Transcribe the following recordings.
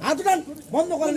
হাতুটান বন্ধ করেন।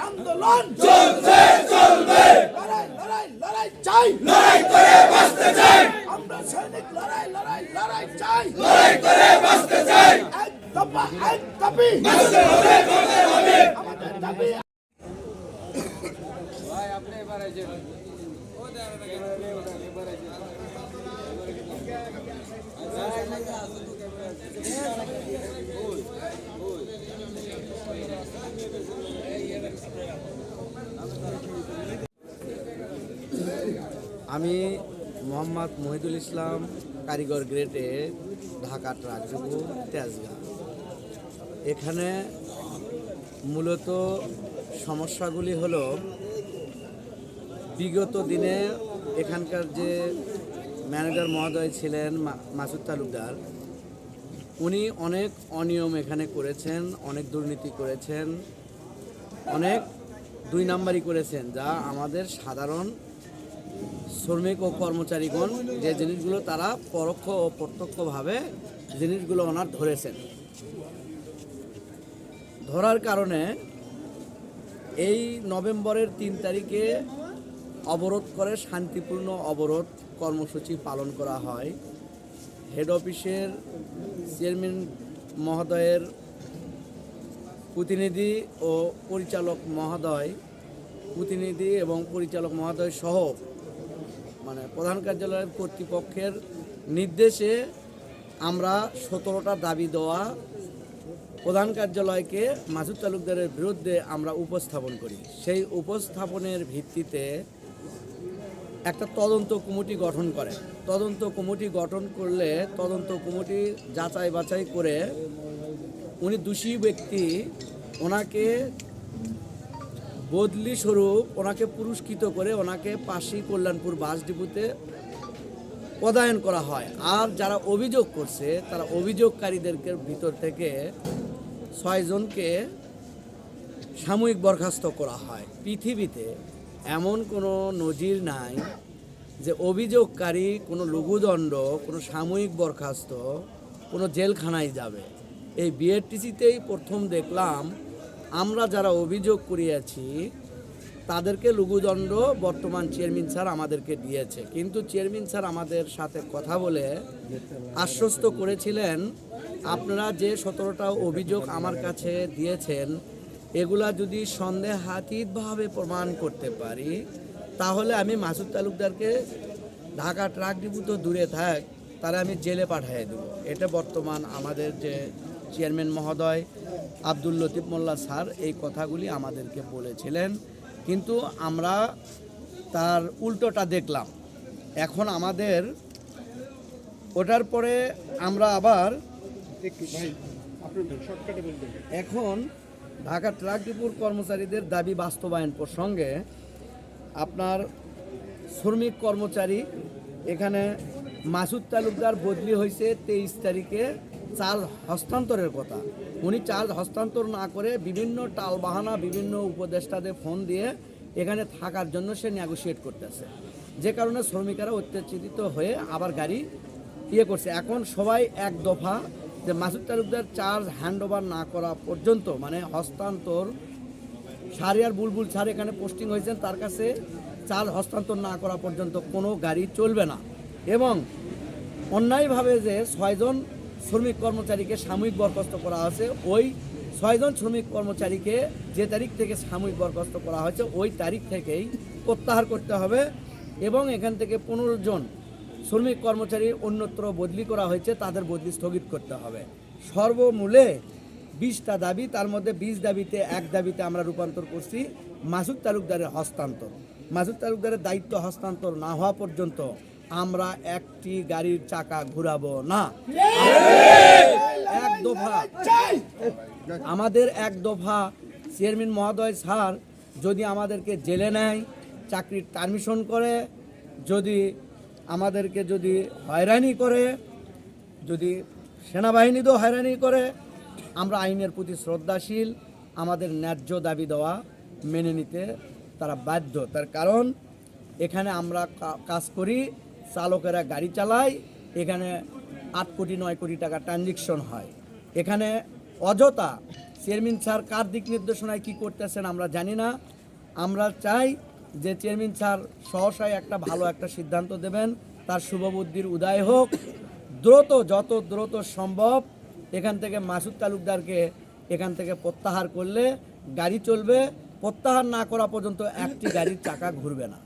আন্দোলন চলবে চলবে, লড়াই লড়াই লড়াই চাই, লড়াই করে বাঁচতে চাই, আমরা সৈনিক লড়াই লড়াই লড়াই চাই, লড়াই করে বাঁচতে চাই, এক দফা এক দাবি মানতে হবে করতে হবে আমাদের দাবি। ভাই আপনি এবার এই যে ও দেন এবার এই যে আমি মোহাম্মদ মহিদুল ইসলাম, কারিগর গ্রেডে, ঢাকা ট্রাক ডিপো তেজগাঁ। এখানে মূলত সমস্যাগুলি হলো, বিগত দিনে এখানকার যে ম্যানেজার মহোদয় ছিলেন মাসুদ তালুকদার, উনি অনেক অনিয়ম এখানে করেছেন, অনেক দুর্নীতি করেছেন, অনেক দুই নাম্বারি করেছেন, যা আমাদের সাধারণ শ্রমিক ও কর্মচারীগণ যে জিনিসগুলো তারা পরোক্ষ ও প্রত্যক্ষভাবে জিনিসগুলো ওনার ধরেছেন। ধরার কারণে এই নভেম্বরের 3 তারিখে অবরোধ করে শান্তিপূর্ণ অবরোধ কর্মসূচি পালন করা হয়। হেড অফিসের চেয়ারম্যান মহোদয়ের প্রতিনিধি ও পরিচালক মহোদয়, প্রতিনিধি এবং পরিচালক মহোদয় সহ মানে প্রধান কার্যালয়ের কর্তৃপক্ষের নির্দেশে আমরা 17টা দাবি দেওয়া প্রধান কার্যালয়কে মাসুদ তালুকদারের বিরুদ্ধে আমরা উপস্থাপন করি। সেই উপস্থাপনের ভিত্তিতে একটা তদন্ত কমিটি গঠন করে। তদন্ত কমিটি গঠন করলে তদন্ত কমিটি যাচাই বাছাই করে উনি দোষী ব্যক্তি, ওনাকে বদলি স্বরূপ ওনাকে পুরস্কৃত করে ওনাকে পাশি কল্যাণপুর বাস ডিপোতে পদায়ন করা হয়। আর যারা অভিযোগ করছে তারা অভিযোগকারীদেরকে ভিতর থেকে 6 জনকে সাময়িক বরখাস্ত করা হয়। পৃথিবীতে এমন কোনো নজির নাই যে অভিযোগকারী কোনো লঘুদণ্ড, কোনো সাময়িক বরখাস্ত, কোনো জেলখানায় যাবে। এই বিআরটিসিতেই প্রথম দেখলাম আমরা যারা অভিযোগ করিয়াছি তাদেরকে লঘুদণ্ড বর্তমান চেয়ারম্যান স্যার আমাদেরকে দিয়েছে। কিন্তু চেয়ারম্যান স্যার আমাদের সাথে কথা বলে আশ্বস্ত করেছিলেন, আপনারা যে 17টা অভিযোগ আমার কাছে দিয়েছেন এগুলা যদি সন্দেহাতীতভাবে প্রমাণ করতে পারি তাহলে আমি মাসুদ তালুকদারকে ঢাকা ট্রাক ডিপো তো দূরে থাক, তারা আমি জেলে পাঠিয়ে দেব। এটা বর্তমান আমাদের যে চেয়ারম্যান মহোদয় আব্দুল লতিফ মোল্লা স্যার এই কথাগুলি আমাদেরকে বলেছিলেন, কিন্তু আমরা তার উল্টোটা দেখলাম। এখন আমাদের ওটার পরে আমরা আবার এখন ঢাকা ট্রাক ডিপোর কর্মচারীদের দাবি বাস্তবায়ন প্রসঙ্গে আপনার শ্রমিক কর্মচারী এখানে মাসুদ তালুকদার বদলি হয়েছে 23 তারিখে চার্জ হস্তান্তরের কথা। উনি চার্জ হস্তান্তর না করে বিভিন্ন টালবাহানা, বিভিন্ন উপদেষ্টাদের ফোন দিয়ে এখানে থাকার জন্য সে নেগোশিয়েট করতেছে, যে কারণে শ্রমিকেরা অত্যাচারিত হয়ে আবার গাড়ি করছে। এখন সবাই এক দফা যে মাসুদ তালুকদার চার্জ হ্যান্ডওভার না করা পর্যন্ত, মানে হস্তান্তর, শাহরিয়ার বুলবুল স্যার এখানে পোস্টিং হয়েছেন, তার কাছে চার্জ হস্তান্তর না করা পর্যন্ত কোনো গাড়ি চলবে না। এবং অন্যায়ভাবে যে 6 জন শ্রমিক কর্মচারীকে সাময়িক বরখাস্ত করা হয়েছে, ওই 6 জন শ্রমিক কর্মচারীকে যে তারিখ থেকে সাময়িক বরখাস্ত করা হয়েছে ওই তারিখ থেকেই প্রত্যাহার করতে হবে এবং এখান থেকে 15 জন শ্রমিক কর্মচারী অন্যত্র বদলি করা হয়েছে তাদের বদলি স্থগিত করতে হবে। সর্বমূলে 20টা দাবি, তার মধ্যে 20 দাবিতে এক দাবিতে আমরা রূপান্তর করছি মাসুদ তালুকদারের হস্তান্তর। মাসুদ তালুকদারের দায়িত্ব হস্তান্তর না হওয়া পর্যন্ত আমরা একটি গাড়ির চাকা ঘুরাবো না। এক দফা আমাদের এক দফা চেয়ারম্যান মহোদয় স্যার যদি আমাদেরকে জেলে নেয়, চাকরির পারমিশন করে, যদি আমাদেরকে যদি হয়রানি করে, যদি সেনাবাহিনীতেও হয়রানি করে, আমরা আইনের প্রতি শ্রদ্ধাশীল, আমাদের ন্যায্য দাবি দেওয়া মেনে নিতে তারা বাধ্য। তার কারণ এখানে আমরা কাজ করি, চালকেরা গাড়ি চালায়, এখানে 8 কোটি 9 কোটি টাকা ট্রানজ্যাকশন হয়। এখানে অযথা চেয়ারম্যান স্যার কার দিক নির্দেশনায় কী করতেছেন আমরা জানি না। আমরা চাই যে চেয়ারম্যান স্যার সহসায় একটা ভালো একটা সিদ্ধান্ত দেবেন, তার শুভবুদ্ধির উদয় হোক, দ্রুত যত দ্রুত সম্ভব এখান থেকে মাসুদ তালুকদারকে এখান থেকে প্রত্যাহার করলে গাড়ি চলবে, প্রত্যাহার না করা পর্যন্ত একটি গাড়ির চাকা ঘুরবে না।